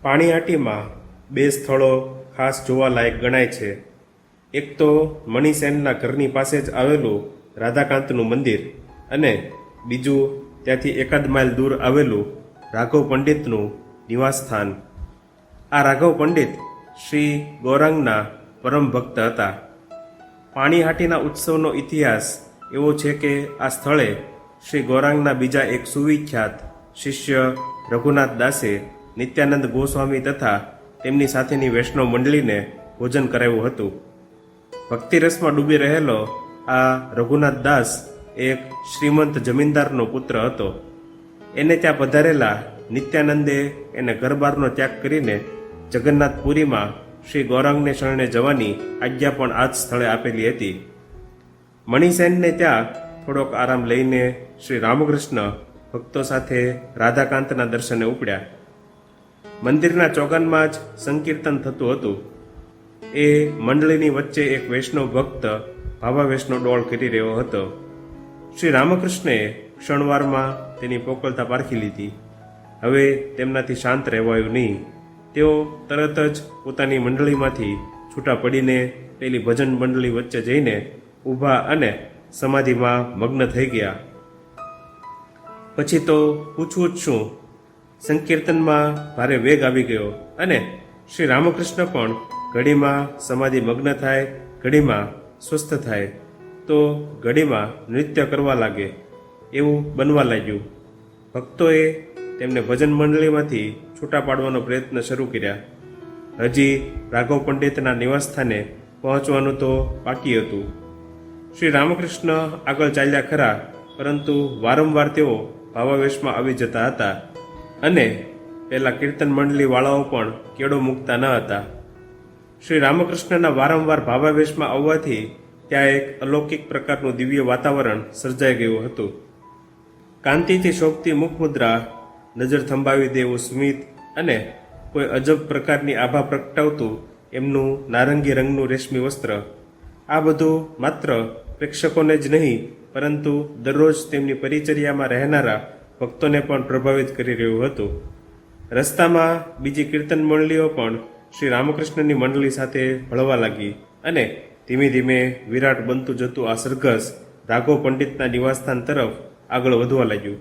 પાણીહાટીમાં બે સ્થળો ખાસ જોવાલાયક ગણાય છે. એક તો મણિસેનના ઘરની પાસે જ આવેલું રાધાકાંતનું મંદિર અને બીજું ત્યાંથી એકાદ માઇલ દૂર આવેલું રાઘવ પંડિતનું નિવાસસ્થાન. આ રાઘવ પંડિત શ્રી ગૌરાંગના પરમ ભક્ત હતા. પાણીહાટીના ઉત્સવનો ઇતિહાસ એવો છે કે આ સ્થળે શ્રી ગૌરાંગના બીજા એક સુવિખ્યાત શિષ્ય રઘુનાથ દાસે નિત્યાનંદ ગોસ્વામી તથા તેમની સાથેની વૈષ્ણવ મંડળીને ભોજન કરાવ્યું હતું. ભક્તિરસમાં ડૂબી રહેલો આ રઘુનાથ દાસ એક શ્રીમંત જમીનદારનો પુત્ર હતો. એને ત્યાં પધારેલા નિત્યાનંદે એને ઘરબારનો ત્યાગ કરીને જગન્નાથપુરીમાં શ્રી ગૌરાંગને શરણે જવાની આજ્ઞા પણ આ જ સ્થળે આપેલી હતી. મણિસેનને ત્યાં થોડોક આરામ લઈને શ્રી રામકૃષ્ણ ભક્તો સાથે રાધાકાંતના દર્શને ઉપડ્યા. મંદિરના ચોગાનમાં જ સંકીર્તન થતું હતું. એ મંડળીની વચ્ચે એક વૈષ્ણવ ભક્ત ભાવાવેશનો ડોળ કરી રહ્યો હતો. શ્રી રામકૃષ્ણે ક્ષણવારમાં તેની પોકળતા પારખી લીધી. હવે તેમનાથી શાંત રહેવાયું નહીં. તેઓ તરત જ પોતાની મંડળીમાંથી છૂટા પડીને પેલી ભજન મંડળી વચ્ચે જઈને ઊભા અને સમાધિમાં મગ્ન થઈ ગયા. પછી તો પૂછવું જ શું, સંકીર્તનમાં ભારે વેગ આવી ગયો અને શ્રી રામકૃષ્ણ પણ ઘડીમાં સમાધિ મગ્ન થાય, ઘડીમાં સ્વસ્થ થાય, તો ઘડીમાં નૃત્ય કરવા લાગે એવું બનવા લાગ્યું. ભક્તોએ તેમને ભજન મંડળીમાંથી છૂટા પાડવાનો પ્રયત્ન શરૂ કર્યા. હજી રાઘવ પંડિતના નિવાસસ્થાને પહોંચવાનું તો બાકી હતું. શ્રી રામકૃષ્ણ આગળ ચાલ્યા ખરા, પરંતુ વારંવાર તેઓ ભાવાવેશમાં આવી જતા હતા અને પેલા કીર્તન મંડળી વાળાઓ પણ કેળો મૂકતા ન હતા. શ્રી રામકૃષ્ણના વારંવાર ભાવાવેશમાં આવવાથી ત્યાં એક અલૌકિક પ્રકારનું દિવ્ય વાતાવરણ સર્જાઈ ગયું હતું. કાંતિથી શોભતી મુખમુદ્રા, નજર થંભાવી દે એવું સ્મિત અને કોઈ અજબ પ્રકારની આભા પ્રગટાવતું એમનું નારંગી રંગનું રેશમી વસ્ત્ર, આ બધું માત્ર પ્રેક્ષકોને જ નહીં પરંતુ દરરોજ તેમની પરિચર્યામાં રહેનારા ભક્તોને પણ પ્રભાવિત કરી રહ્યું હતું. રસ્તામાં બીજી કીર્તન મંડળીઓ પણ શ્રી રામકૃષ્ણની મંડળી સાથે ભળવા લાગી અને ધીમે ધીમે વિરાટ બનતું જતું આ સરઘસ રાઘવ પંડિતના નિવાસસ્થાન તરફ આગળ વધવા લાગ્યું.